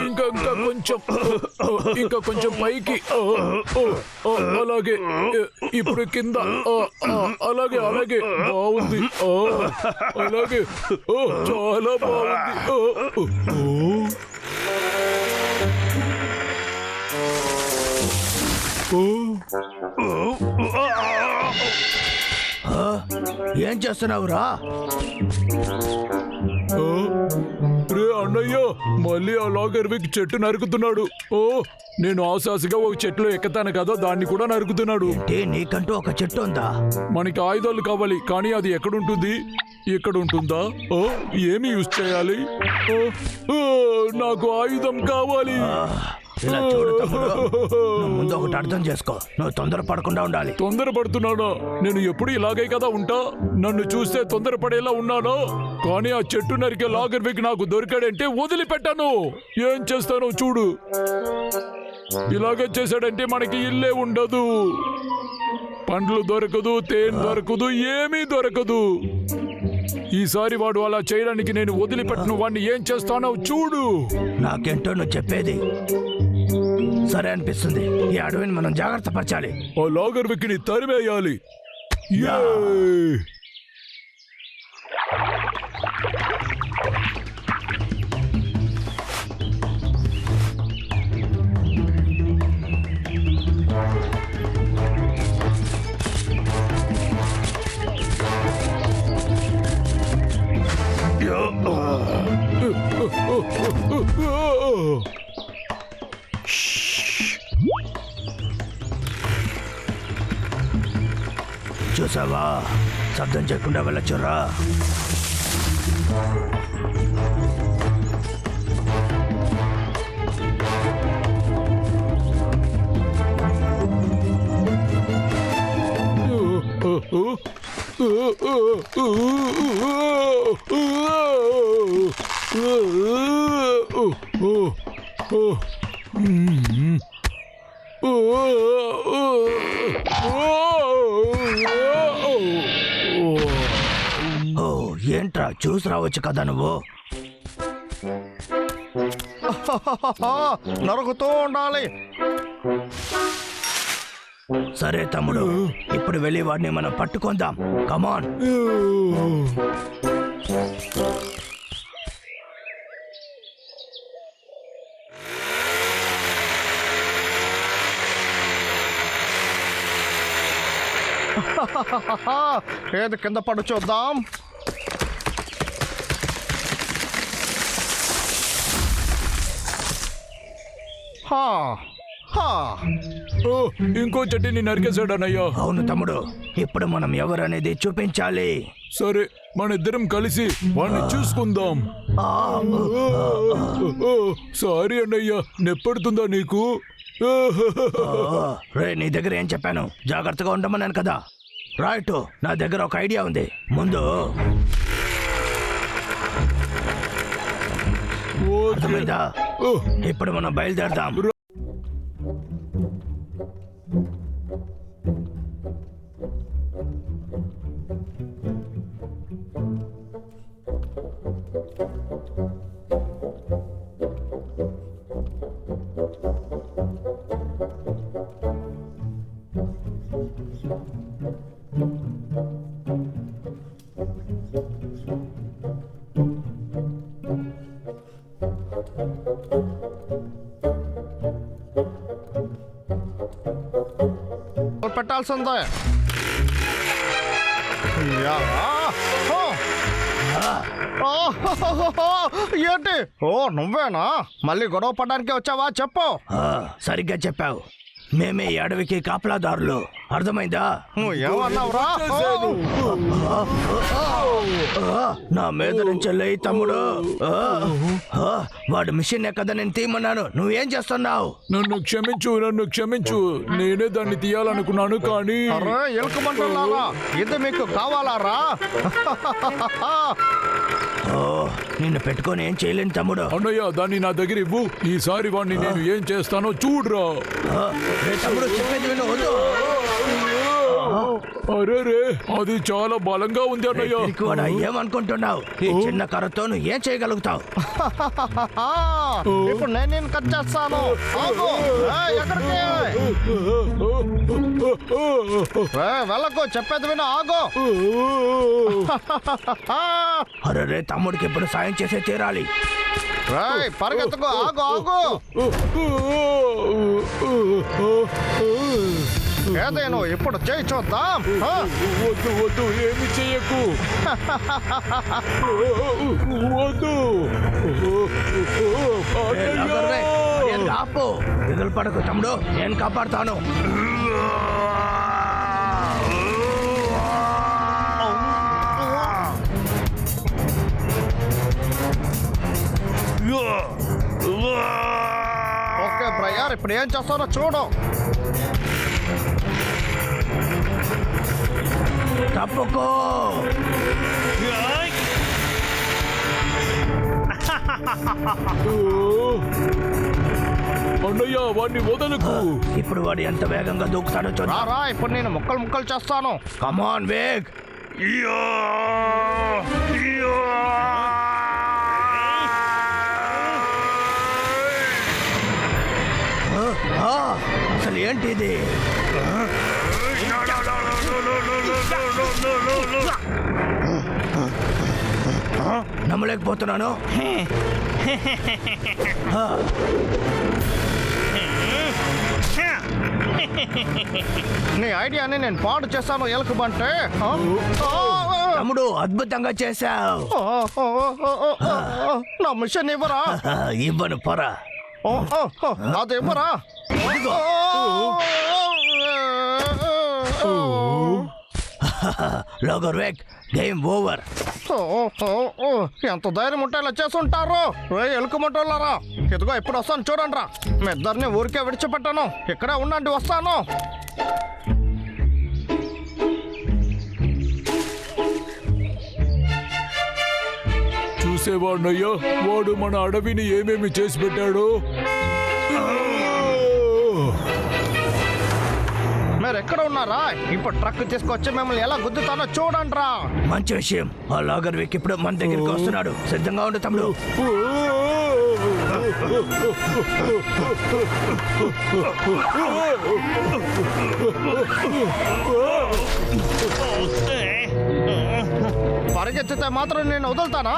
ఇంకా ఇంకా కొంచెం పైకి. అలాగే ఇప్పుడు కింద. అలాగే అలాగే బాగుంది. అలాగే చాలా బాగుంది. ఏం చేస్తున్నావురా? రే అన్నయ్య, మళ్ళీ ఆ లాగర్విక్ చెట్టు నరుకుతున్నాడు. నేను ఆశాసిగా ఒక చెట్లు ఎక్కుతాను కదా, దాన్ని కూడా నరుకుతున్నాడు. నీకంటూ ఒక చెట్టు ఉందా? మనకి ఆయుధాలు కావాలి, కానీ అది ఎక్కడుంటుంది? ఇక్కడ ఉంటుందా? ఏమి యూజ్ చేయాలి? నాకు ఆయుధం కావాలి. ఇలా చూడు తమ్ముడు, నువ్వు ముందు ఒకటి అర్థం చేసుకో, నువ్వు తొందరపడకుండా ఉండాలి. తొందరపడుతున్నానా? నేను ఎప్పుడు ఇలాగే కదా ఉంటా. నన్ను చూస్తే తొందరపడేలా ఉన్నానా? కానీ ఆ చెట్టు నరికే లాగర్విక్ నాకు దొరికాడంటే వదిలిపెట్టాను. ఏం చేస్తానో చూడు. ఇలాగే చేశాడంటే మనకి ఇల్లే ఉండదు, పండ్లు దొరకదు, తేనె దొరకదు, ఏమీ దొరకదు. ఈసారి వాడు అలా చేయడానికి నేను వదిలిపెట్టను. వాడిని ఏం చేస్తానో చూడు. నాకేంటో నువ్వు చెప్పేది సరే అనిపిస్తుంది. ఈ అడవిని మనం జాగ్రత్త పరచాలి. ఆ లాగర్విక్ని తరిమేయాలి. చూసావా, శబ్దం చేయకుండా వెళ్ళొచ్చురా. ఏంట్రా, చూసి రావచ్చు కదా నువ్వు. నరుకుతూ ఉండాలి. సరే తమ్ముడు, ఇప్పుడు వెళ్ళి వాడిని మనం పట్టుకుందాం. కమాన్. ఏది కింద పడు చూద్దాం. ఇంకో చెట్టుని నరికేశాడనయ్యా. అవును తమ్ముడు, ఇప్పుడు మనం ఎవరనేది చూపించాలి. సరే, మన ఇద్దరం కలిసి వాడిని చూసుకుందాం. సారీ అన్నయ్యా, నెప్పడుతుందా నీకు? రే, నీ దగ్గర ఏం చెప్పాను? జాగ్రత్తగా ఉండమన్నాను కదా. రైట్, నా దగ్గర ఒక ఐడియా ఉంది. ముందు అర్థమైందా? ఇప్పుడు మనం బయలుదేరదాం. పెట్టాల్సిందే. ఏంటి? నువ్వేనా? మళ్ళీ గొడవ పడడానికి వచ్చావా? చెప్పు. సరిగ్గా చెప్పావు. మేమే ఈ అడవికి కాపలాదారులు. అర్థమైందా? ఏమన్నావురా? నా మీద నుంచి లేయి తమ్ముడు. వాడు మిషన్ కదా నేను తీయమన్నాను. నువ్వేం చేస్తున్నావు? నన్ను క్షమించు, నన్ను క్షమించు. నేనే దాన్ని తీయాలనుకున్నాను, కానీ ఎలుకమంటున్నారా? ఇది మీకు కావాలారా? నిన్ను పెట్టుకొని ఏం చేయలేను తమ్ముడు. అన్నయ్య, దాన్ని నా దగ్గర ఇవ్వు. ఈసారి వాడిని నేను ఏం చేస్తానో చూడరా. తమ్ముడు చెప్పేది విను. అరే రే అది చాలా బలంగా ఉంది అన్నయ్య. కూడా ఏమనుకుంటున్నావు? ఈ చిన్న కర్రతో నువ్వు ఏం చేయగలుగుతావు? ఇప్పుడు నేను కట్ చేస్తాను. ఆగు. ఎక్కడికి వెళ్ళకు, చెప్పేది విను. ఆగు. అరే తమ్ముడికి ఇప్పుడు సాయం చేసే తీరాలి. పరిగెత్తుకో. ఆగు ఆగు. ఏదేను ఇప్పుడు చేయి చూద్దాం. వద్దు వద్దు ఏమి చెయ్యకు. వద్దు. ఆపు, దిగులు పడకు తమ్ముడు, నేను కాపాడుతాను. ఓకే బ్రయర్, ఇప్పుడు ఏం చేస్తానో చూడు. తప్పుకో. అన్నయ్య వాడిని వదలకు. ఇప్పుడు వాడు ఎంత వేగంగా దూకుతాడో చూద్దాం. రా, ఇప్పుడు నేను ముక్కలు ముక్కలు చేస్తాను. కమాన్ వేగ్. అసలు ఏంటి ఇది? నమ్మలేకపోతున్నాను. నీ ఐడియాని నేను పాడు చేస్తాను ఎలుకబంటే. తమ్ముడు అద్భుతంగా చేశావు. నా మిషన్ ఇవ్వరా? ఇవ్వను పొర. అది ఇవ్వరా? లాగర్ వేగ్, గేమ్ ఓవర్. ఎంత ధైర్యం ఉంటే ఇలా చేసుంటారు ఎలుకమంటోళ్ళారా. ఇదిగో ఇప్పుడు వస్తాను చూడండి రా. మీ ఇద్దరిని ఊరికే విడిచిపెట్టాను. ఇక్కడే ఉండండి, వస్తాను. చూసేవాడినయ్యా, వాడు మన అడవిని ఏమేమి చేసి పెట్టాడు. మీరు ఎక్కడ ఉన్నారా? ఇప్పుడు ట్రక్ తీసుకొచ్చి మిమ్మల్ని ఎలా గుద్దుతానో చూడండి రా. మంచి విషయం. ఆ లాగర్ వేగ్ ఇప్పుడు మన దగ్గరికి వస్తున్నాడు. సిద్ధంగా ఉండు తమ్ముడు. పరిగెత్తితే మాత్రం నేను వదులుతానా?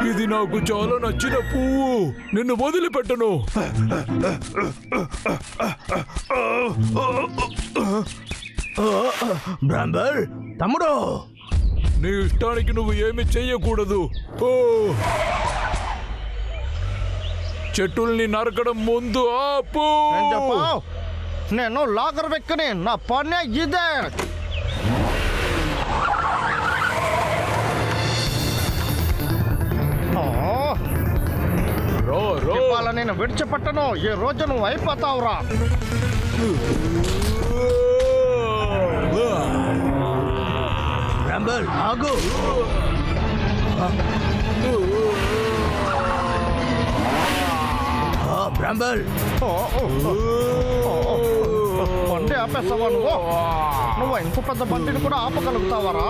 ఇది నాకు చాలా నచ్చిన పువ్వు. నిన్ను వదిలిపెట్టను. బ్రాంబర్ తమ్ముడు, నీ ఇష్టానికి నువ్వు ఏమి చెయ్యకూడదు. చెట్టుల్ని నరకడం ముందు ఆపు. ఏం చెప్పావ్? నేను లాగర్ వెక్కని, నా పనే ఇదే. ఇవాళ నేను విడిచిపెట్టను. ఈ రోజు నువ్వు అయిపోతావురా. బ్రాంబర్ ఆగు. బ్రాంబర్, బండి ఆపేస్తావా నువ్వు? నువ్వు ఇంత పెద్ద బండిని కూడా ఆపగలుగుతావరా?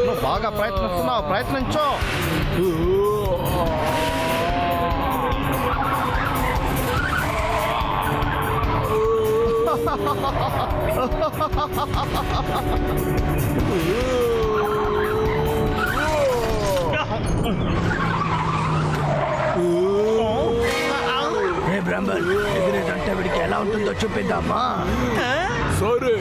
నువ్వు బాగా ప్రయత్నిస్తున్నావు, ప్రయత్నించు. బ్రాంబర్, ఎగిరేటంటే వీడికి ఎలా ఉంటుందో చూపిద్దామా? సరే.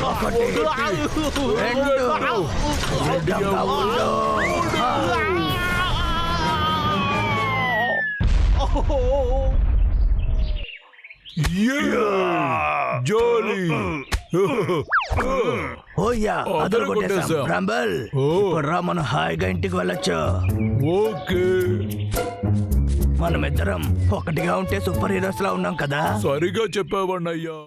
ఒకటి, రెండు, సిద్ధంగా ఉండు. జోలీ. ఓయ్యా, అదరు కొట్టేశాం. 哦 ఇప్పుడు రా, మనం హాయిగా ఇంటికి వెళ్ళొచ్చు. ఓకే. మనమిద్దరం ఒకటిగా ఉంటే సూపర్ హీరోస్ లా ఉన్నాం కదా. సరిగా చెప్పావన్నయ్యా.